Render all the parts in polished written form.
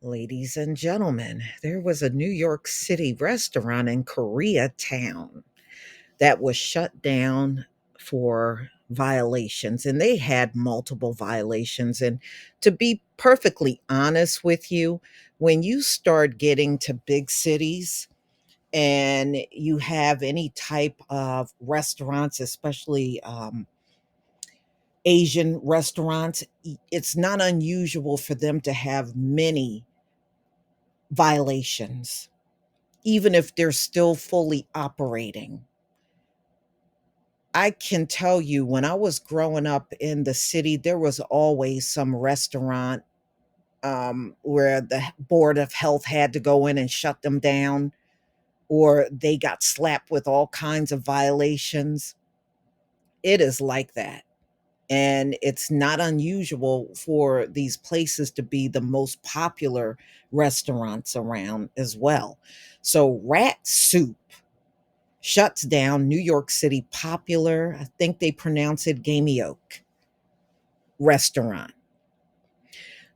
Ladies and gentlemen, there was a New York City restaurant in Koreatown that was shut down for violations, and they had multiple violations. And to be perfectly honest with you, when you start getting to big cities and you have any type of restaurants, especially Asian restaurants, it's not unusual for them to have many violations, even if they're still fully operating. I can tell you when I was growing up in the city, there was always some restaurant where the Board of Health had to go in and shut them down, or they got slapped with all kinds of violations. It is like that. And it's not unusual for these places to be the most popular restaurants around as well. So, Rat Soup shuts down New York City popular, I think they pronounce it Gamey Oak restaurant.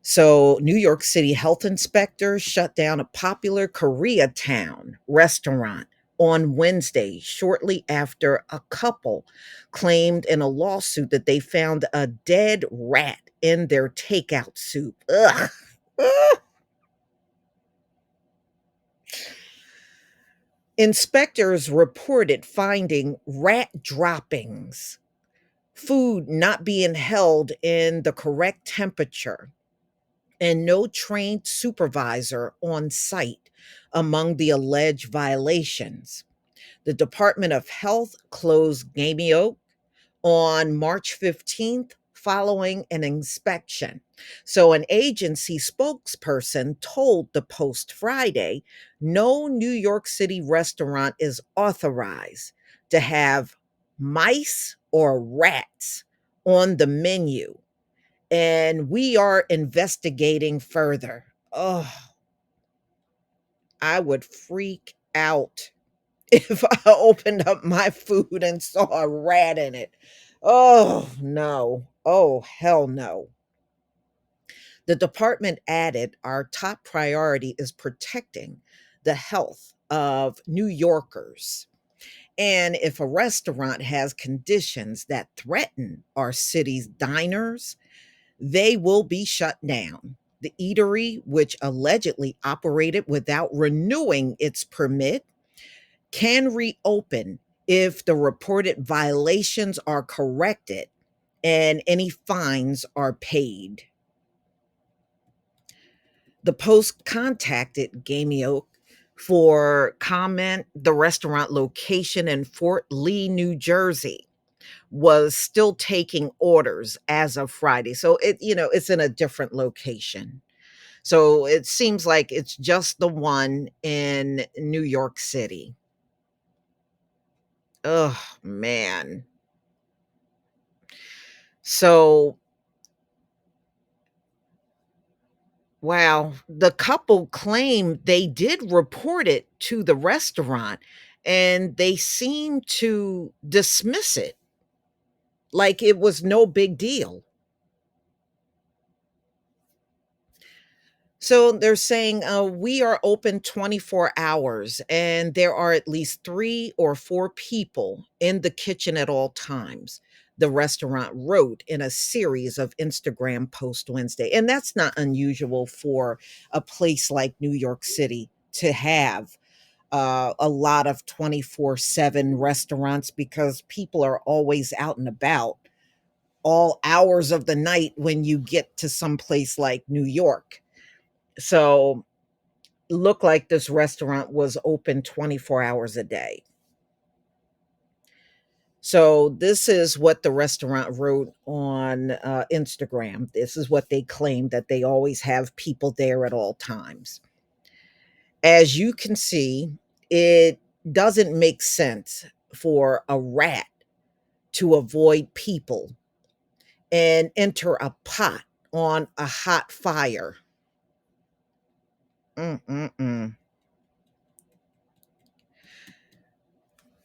So, New York City health inspectors shut down a popular Koreatown restaurant on Wednesday, shortly after a couple claimed in a lawsuit that they found a dead rat in their takeout soup. Ugh. Ugh. Inspectors reported finding rat droppings, food not being held in the correct temperature, and no trained supervisor on site among the alleged violations. The Department of Health closed Gamey Oak on March 15th following an inspection. So, an agency spokesperson told the Post Friday no New York City restaurant is authorized to have mice or rats on the menu, and we are investigating further. Oh, I would freak out if I opened up my food and saw a rat in it. Oh, no. Oh, hell no. The department added our top priority is protecting the health of New Yorkers. And if a restaurant has conditions that threaten our city's diners, they will be shut down. The eatery, which allegedly operated without renewing its permit, can reopen if the reported violations are corrected and any fines are paid. The Post contacted Gamey Oak for comment. The restaurant location in Fort Lee, New Jersey was still taking orders as of Friday. So it's in a different location. So it seems like it's just the one in New York City. Oh man. So, wow, the couple claimed they did report it to the restaurant and they seemed to dismiss it like it was no big deal. So they're saying we are open 24 hours and there are at least 3 or 4 people in the kitchen at all times. The restaurant wrote in a series of Instagram posts Wednesday. And that's not unusual for a place like New York City to have a lot of 24/7 restaurants because people are always out and about all hours of the night when you get to some place like New York. So looked like this restaurant was open 24 hours a day. So this is what the restaurant wrote on Instagram. This is what they claim, that they always have people there at all times. As you can see, it doesn't make sense for a rat to avoid people and enter a pot on a hot fire. Mm-mm-mm.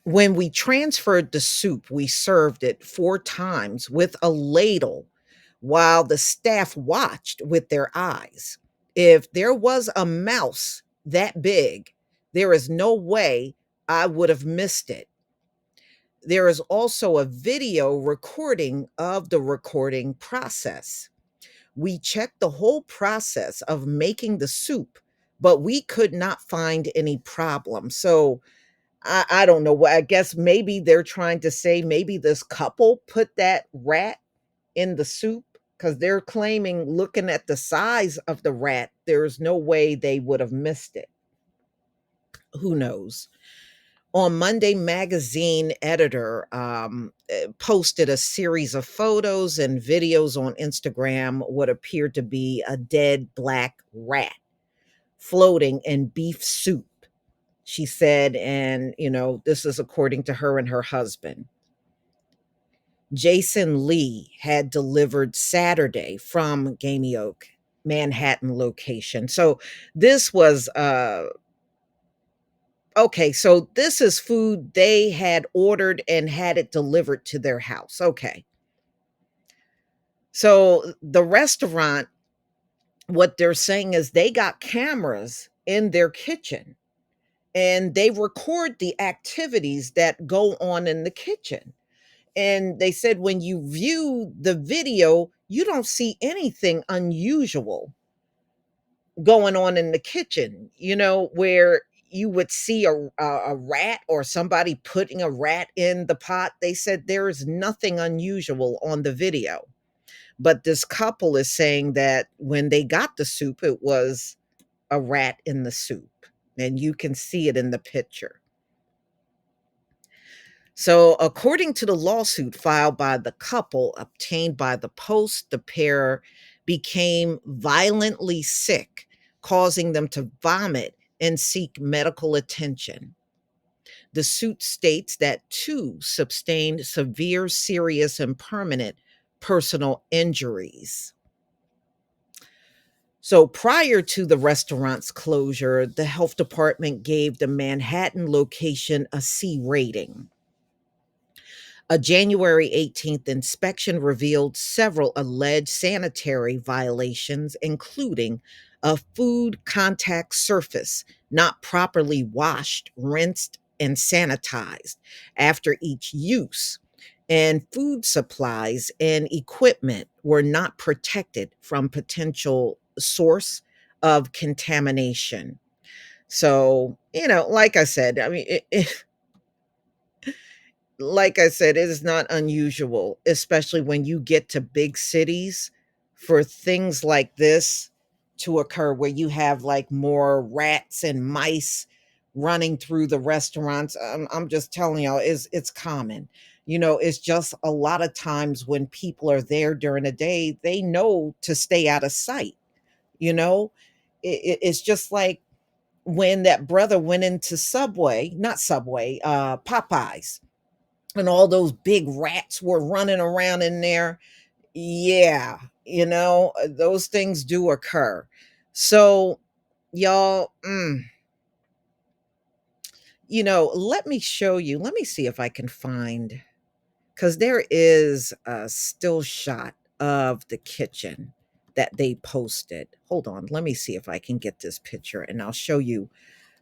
When we transferred the soup, we served it 4 times with a ladle while the staff watched with their eyes. If there was a mouse that big, there is no way I would have missed it. There is also a video recording of the recording process. We checked the whole process of making the soup, but we could not find any problem. So I don't know what, I guess maybe they're trying to say maybe this couple put that rat in the soup, because they're claiming, looking at the size of the rat, there's no way they would have missed it. Who knows? On Monday, magazine editor posted a series of photos and videos on Instagram, what appeared to be a dead black rat floating in beef soup, she said. And, this is according to her and her husband. Jason Lee had delivered Saturday from Gamey Oak, Manhattan location. So this was okay, so this is food they had ordered and had it delivered to their house. Okay. So the restaurant, what they're saying is they got cameras in their kitchen and they record the activities that go on in the kitchen. And they said when you view the video, you don't see anything unusual going on in the kitchen, where you would see a rat or somebody putting a rat in the pot. They said there is nothing unusual on the video. But this couple is saying that when they got the soup, it was a rat in the soup. And you can see it in the picture. So, according to the lawsuit filed by the couple obtained by the Post, the pair became violently sick, causing them to vomit and seek medical attention. The suit states that two sustained severe, serious, and permanent personal injuries. So, prior to the restaurant's closure, the health department gave the Manhattan location a C rating. A January 18th inspection revealed several alleged sanitary violations, including a food contact surface not properly washed, rinsed, and sanitized after each use, and food supplies and equipment were not protected from potential source of contamination. So, like I said, I mean, like I said, it is not unusual, especially when you get to big cities, for things like this to occur where you have like more rats and mice running through the restaurants. I'm just telling y'all, it's common. It's just a lot of times when people are there during the day, they know to stay out of sight. You know, it's just like when that brother went into Subway, not Subway, Popeyes, and all those big rats were running around in there. Yeah, those things do occur. So, y'all, let me show you. Let me see if I can find, because there is a still shot of the kitchen that they posted. Hold on. Let me see if I can get this picture and I'll show you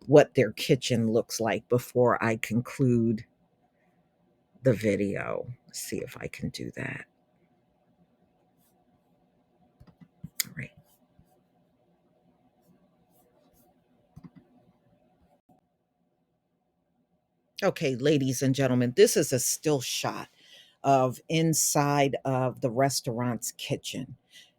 what their kitchen looks like before I conclude the video. Let's see if I can do that. All right. Okay, ladies and gentlemen, this is a still shot of inside of the restaurant's kitchen.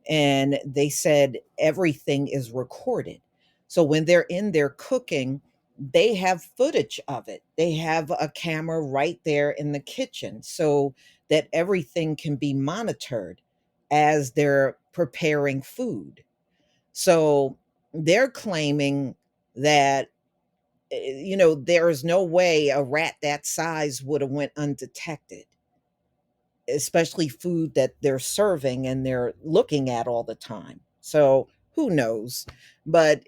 And they said everything is recorded. So when they're in there cooking, they have footage of it. They have a camera right there in the kitchen so that everything can be monitored as they're preparing food. So they're claiming that there is no way a rat that size would have went undetected, especially food that they're serving and they're looking at all the time. So who knows? But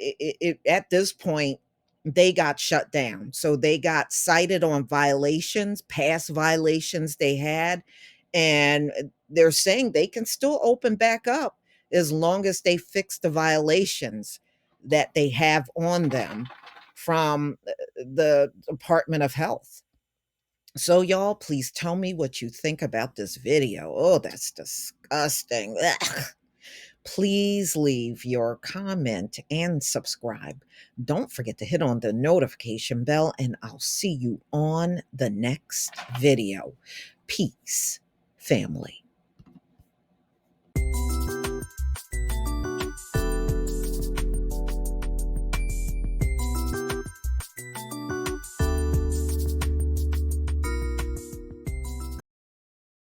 at this point, they got shut down. So they got cited on violations, past violations they had, and they're saying they can still open back up as long as they fix the violations that they have on them from the Department of Health. So, y'all, please tell me what you think about this video. Oh, that's disgusting. Ugh. Please leave your comment and subscribe. Don't forget to hit on the notification bell, and I'll see you on the next video. Peace, family.